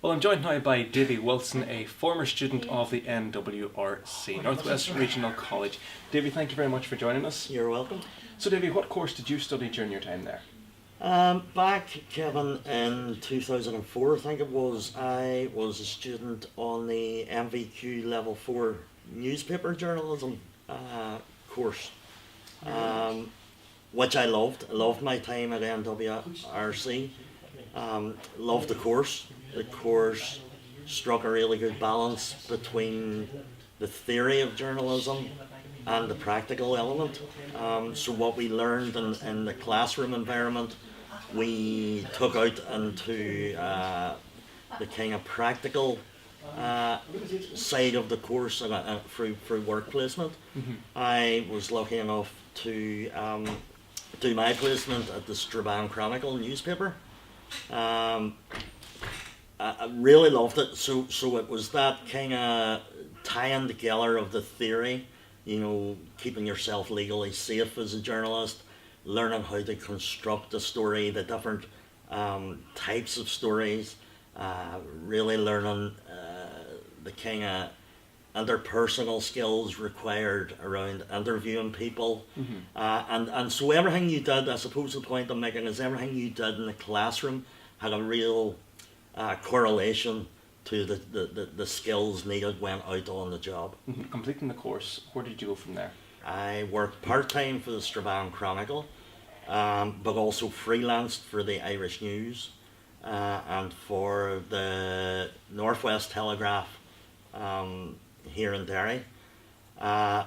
Well, I'm joined now by Davy Wilson, a former student of the NWRC, Northwest Regional College. Davy, thank you very much for joining us. You're welcome. So Davy, what course did you study during your time there? Back, Kevin, in 2004, I think it was, I was a student on the MVQ Level 4 newspaper journalism course, which I loved. I loved my time at NWRC. Loved the course. The course struck a really good balance between the theory of journalism and the practical element. So what we learned in the classroom environment, we took out into the kind of practical side of the course through work placement. I was lucky enough to do my placement at the Strabane Chronicle newspaper. I really loved it. So it was that kind of tying together of the theory, you know, keeping yourself legally safe as a journalist, learning how to construct a story, the different types of stories, really learning the kind of interpersonal skills required around interviewing people. And so everything you did, I suppose the point I'm making is everything you did in the classroom had a real correlation to the skills needed when out on the job. Completing the course, where did you go from there? I worked part-time for the Strabane Chronicle, but also freelanced for the Irish News and for the Northwest Telegraph here in Derry. I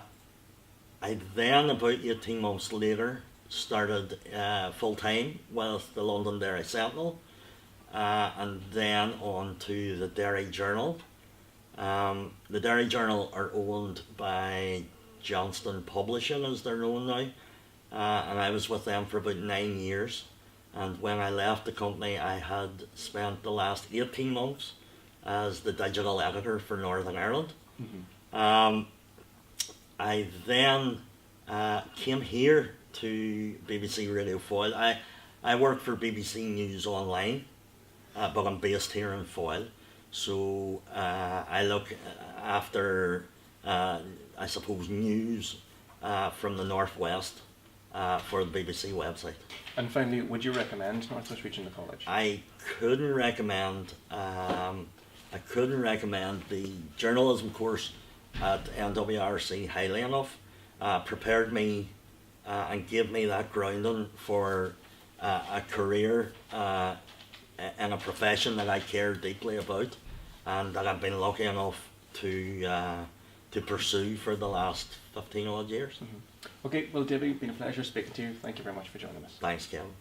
then, about 18 months later, started full-time with the Londonderry Sentinel, and then on to the Derry Journal. The Derry Journal are owned by Johnston Publishing, as they're known now, and I was with them for about 9 years. And when I left the company, I had spent the last 18 months as the digital editor for Northern Ireland. I then came here to BBC Radio Foyle. I work for BBC News Online, but I'm based here in Foyle. So I look after, I suppose, news from the Northwest for the BBC website. And finally, would you recommend Northwest Regional College? I couldn't recommend the journalism course at NWRC highly enough. Prepared me and gave me that grounding for a career in a profession that I care deeply about and that I've been lucky enough to pursue for the last 15 odd years. Okay, well Davy, it's been a pleasure speaking to you. Thank you very much for joining us. Thanks, Kevin.